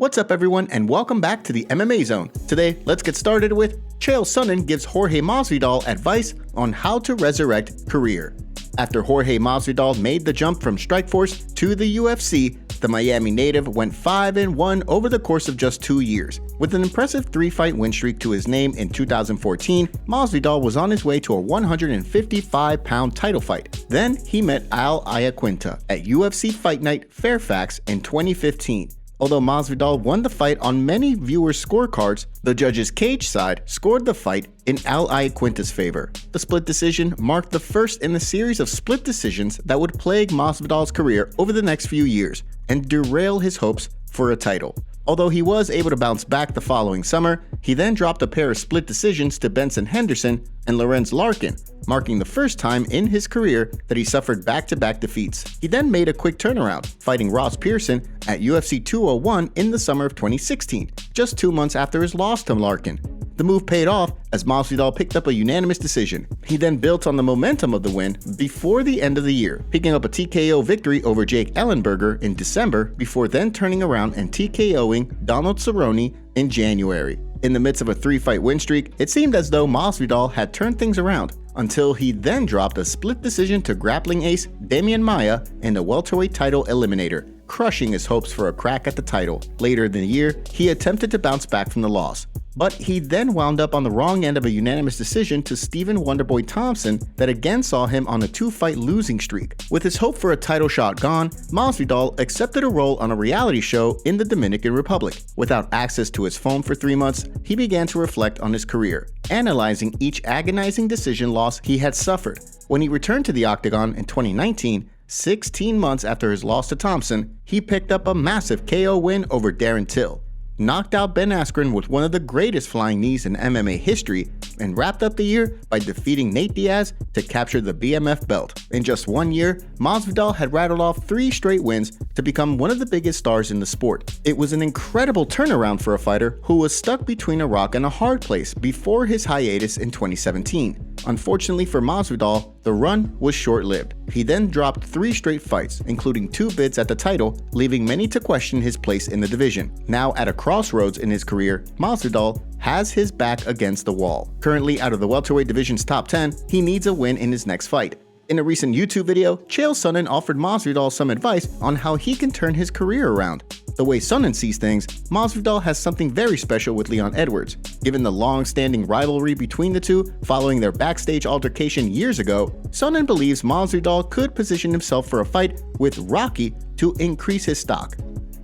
What's up everyone and welcome back to the MMA Zone. Today, let's get started with Chael Sonnen gives Jorge Masvidal advice on how to resurrect career. After Jorge Masvidal made the jump from Strikeforce to the UFC, the Miami native went 5-1 over the course of just 2 years. With an impressive 3-fight win streak to his name in 2014, Masvidal was on his way to a 155-pound title fight. Then he met Al Iaquinta at UFC Fight Night Fairfax in 2015. Although Masvidal won the fight on many viewers' scorecards, the judges' cage side scored the fight in Al Iaquinta's favor. The split decision marked the first in a series of split decisions that would plague Masvidal's career over the next few years and derail his hopes for a title. Although he was able to bounce back the following summer, he then dropped a pair of split decisions to Benson Henderson and Lorenz Larkin, marking the first time in his career that he suffered back-to-back defeats. He then made a quick turnaround, fighting Ross Pearson at UFC 201 in the summer of 2016, just 2 months after his loss to Larkin. The move paid off as Masvidal picked up a unanimous decision. He then built on the momentum of the win before the end of the year, picking up a TKO victory over Jake Ellenberger in December before then turning around and TKOing Donald Cerrone in January. In the midst of a 3-fight win streak, it seemed as though Masvidal had turned things around, until he then dropped a split decision to grappling ace Demian Maia in the welterweight title eliminator, crushing his hopes for a crack at the title. Later in the year, he attempted to bounce back from the loss, but he then wound up on the wrong end of a unanimous decision to Stephen Wonderboy Thompson that again saw him on a 2-fight losing streak. With his hope for a title shot gone, Masvidal accepted a role on a reality show in the Dominican Republic. Without access to his phone for 3 months, he began to reflect on his career, analyzing each agonizing decision loss he had suffered. When he returned to the octagon in 2019, 16 months after his loss to Thompson, he picked up a massive KO win over Darren Till, knocked out Ben Askren with one of the greatest flying knees in MMA history, and wrapped up the year by defeating Nate Diaz to capture the BMF belt. In just 1 year, Masvidal had rattled off 3 straight wins to become one of the biggest stars in the sport. It was an incredible turnaround for a fighter who was stuck between a rock and a hard place before his hiatus in 2017. Unfortunately for Masvidal, the run was short-lived. He then dropped 3 straight fights, including 2 bids at the title, leaving many to question his place in the division. Now at a crossroads in his career, Masvidal has his back against the wall. Currently out of the welterweight division's top 10, he needs a win in his next fight. In a recent YouTube video, Chael Sonnen offered Masvidal some advice on how he can turn his career around. The way Sonnen sees things, Masvidal has something very special with Leon Edwards. Given the long-standing rivalry between the two following their backstage altercation years ago, Sonnen believes Masvidal could position himself for a fight with Rocky to increase his stock.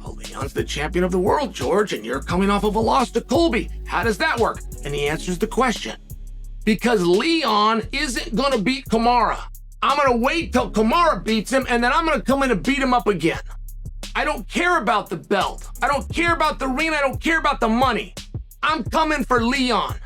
Leon's the champion of the world, George, and you're coming off of a loss to Colby. How does that work? And he answers the question. Because Leon isn't going to beat Kamaru. I'm going to wait till Kamaru beats him, and then I'm going to come in and beat him up again. I don't care about the belt. I don't care about the ring. I don't care about the money. I'm coming for Leon.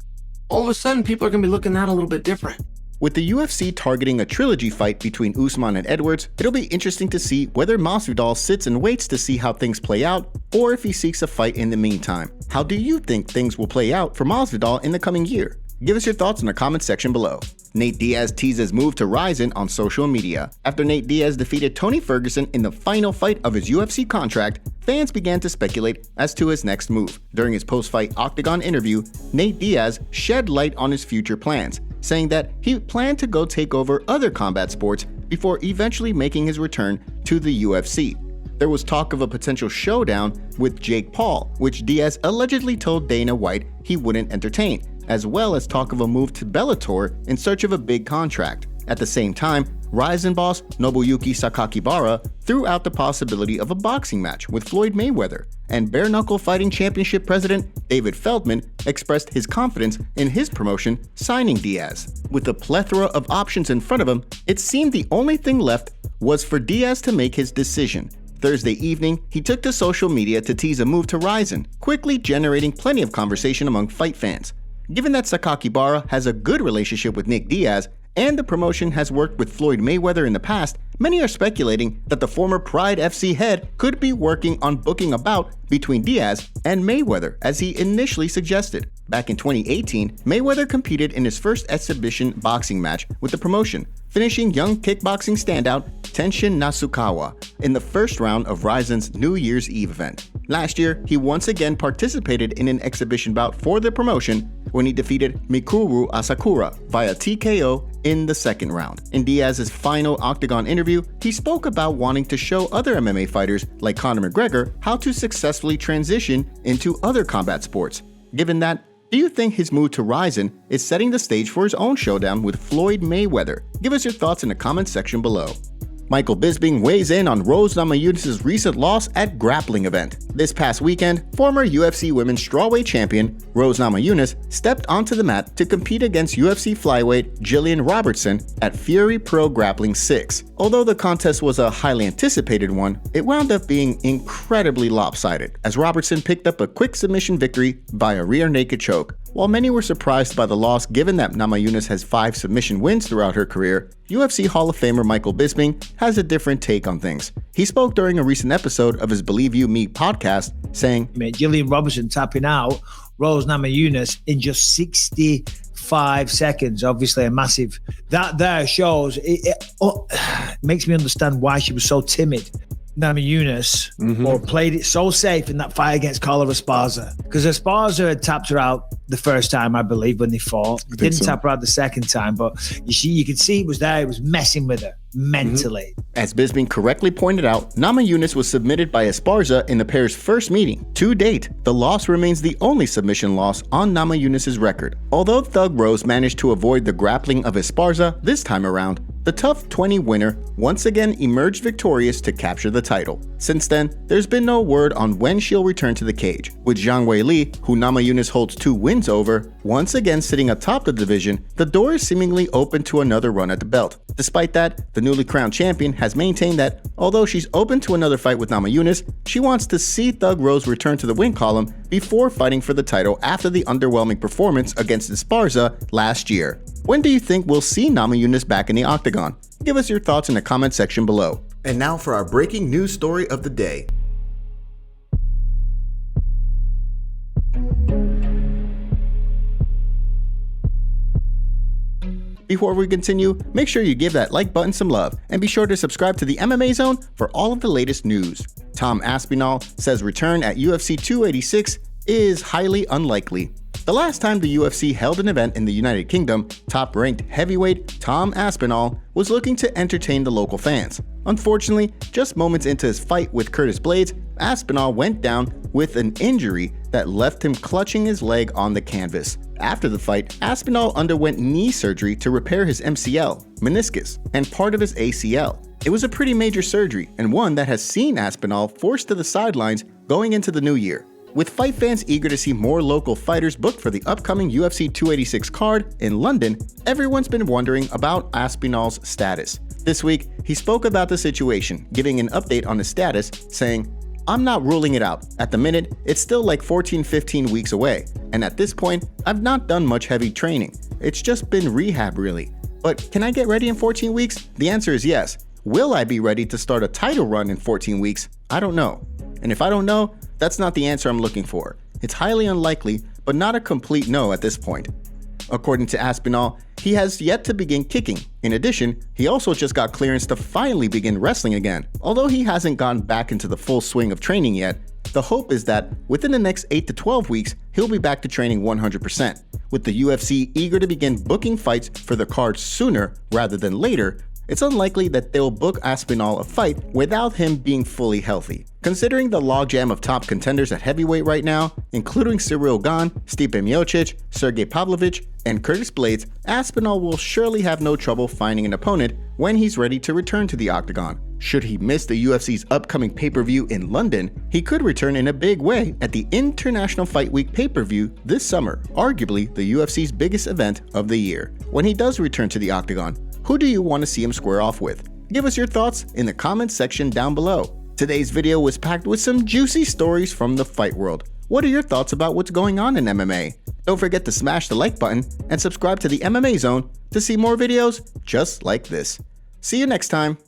All of a sudden, people are going to be looking at it a little bit different. With the UFC targeting a trilogy fight between Usman and Edwards, it'll be interesting to see whether Masvidal sits and waits to see how things play out, or if he seeks a fight in the meantime. How do you think things will play out for Masvidal in the coming year? Give us your thoughts in the comment section below. Nate Diaz teases move to Rizin on social media. After Nate Diaz defeated Tony Ferguson in the final fight of his UFC contract, fans began to speculate as to his next move. During his post-fight Octagon interview, Nate Diaz shed light on his future plans, saying that he planned to go take over other combat sports before eventually making his return to the UFC. There was talk of a potential showdown with Jake Paul, which Diaz allegedly told Dana White he wouldn't entertain, as well as talk of a move to Bellator in search of a big contract. At the same time, Rizin boss Nobuyuki Sakakibara threw out the possibility of a boxing match with Floyd Mayweather, and Bare Knuckle Fighting Championship president David Feldman expressed his confidence in his promotion signing Diaz. With a plethora of options in front of him, it seemed the only thing left was for Diaz to make his decision. Thursday evening, he took to social media to tease a move to Rizin, quickly generating plenty of conversation among fight fans. Given that Sakakibara has a good relationship with Nick Diaz, and the promotion has worked with Floyd Mayweather in the past, many are speculating that the former Pride FC head could be working on booking a bout between Diaz and Mayweather, as he initially suggested. Back in 2018, Mayweather competed in his first exhibition boxing match with the promotion, finishing young kickboxing standout Tenshin Nasukawa in the first round of Rizin's New Year's Eve event. Last year, he once again participated in an exhibition bout for the promotion when he defeated Mikuru Asakura via TKO in the second round. In Diaz's final Octagon interview, he spoke about wanting to show other MMA fighters like Conor McGregor how to successfully transition into other combat sports. Given that, do you think his move to Rizin is setting the stage for his own showdown with Floyd Mayweather? Give us your thoughts in the comments section below. Michael Bisping weighs in on Rose Namajunas' recent loss at grappling event. This past weekend, former UFC Women's Strawweight Champion Rose Namajunas stepped onto the mat to compete against UFC flyweight Jillian Robertson at Fury Pro Grappling 6. Although the contest was a highly anticipated one, it wound up being incredibly lopsided, as Robertson picked up a quick submission victory via rear naked choke. While many were surprised by the loss given that Namajunas has 5 submission wins throughout her career, UFC Hall of Famer Michael Bisping has a different take on things. He spoke during a recent episode of his Believe You Me podcast, saying, Jillian Robertson tapping out Rose Namajunas in just 65 seconds, obviously a massive. That there shows, it makes me understand why she was so timid. Namajunas or played it so safe in that fight against Carla Esparza, because Esparza had tapped her out the first time, I believe, when they fought. Didn't tap her out the second time, but you could see it was there. It was messing with her mentally. As Bisping correctly pointed out, Namajunas was submitted by Esparza in the pair's first meeting. To date, the loss remains the only submission loss on Namajunas' record. Although Thug Rose managed to avoid the grappling of Esparza this time around, the TUF 20 winner once again emerged victorious to capture the title. Since then, there's been no word on when she'll return to the cage, with Zhang Weili, who Namajunas holds 2 wins over, once again sitting atop the division. The door is seemingly open to another run at the belt. Despite that, the newly crowned champion has maintained that, although she's open to another fight with Namajunas, she wants to see Thug Rose return to the win column before fighting for the title after the underwhelming performance against Esparza last year. When do you think we'll see Namajunas back in the octagon? Give us your thoughts in the comment section below. And now for our breaking news story of the day. Before we continue, make sure you give that like button some love, and be sure to subscribe to the MMA Zone for all of the latest news. Tom Aspinall says return at UFC 286 is highly unlikely. The last time the UFC held an event in the United Kingdom, top-ranked heavyweight Tom Aspinall was looking to entertain the local fans. Unfortunately, just moments into his fight with Curtis Blades, Aspinall went down with an injury that left him clutching his leg on the canvas. After the fight, Aspinall underwent knee surgery to repair his MCL, meniscus, and part of his ACL. It was a pretty major surgery, and one that has seen Aspinall forced to the sidelines going into the new year. With fight fans eager to see more local fighters booked for the upcoming UFC 286 card in London, everyone's been wondering about Aspinall's status. This week, he spoke about the situation, giving an update on his status, saying, "I'm not ruling it out. At the minute, it's still like 14-15 weeks away, and at this point, I've not done much heavy training. It's just been rehab really. But can I get ready in 14 weeks? The answer is yes. Will I be ready to start a title run in 14 weeks? I don't know. And if I don't know, that's not the answer I'm looking for. It's highly unlikely, but not a complete no at this point." According to Aspinall, he has yet to begin kicking. In addition, he also just got clearance to finally begin wrestling again. Although he hasn't gotten back into the full swing of training yet, the hope is that within the next 8 to 12 weeks, he'll be back to training 100%. With the UFC eager to begin booking fights for the card sooner rather than later, it's unlikely that they'll book Aspinall a fight without him being fully healthy. Considering the logjam of top contenders at heavyweight right now, including Ciryl Gane, Stipe Miocic, Sergey Pavlovich, and Curtis Blades, Aspinall will surely have no trouble finding an opponent when he's ready to return to the octagon. Should he miss the UFC's upcoming pay-per-view in London, he could return in a big way at the International Fight Week pay-per-view this summer, arguably the UFC's biggest event of the year. When he does return to the octagon, who do you want to see him square off with? Give us your thoughts in the comments section down below. Today's video was packed with some juicy stories from the fight world. What are your thoughts about what's going on in MMA? Don't forget to smash the like button and subscribe to the MMA Zone to see more videos just like this. See you next time.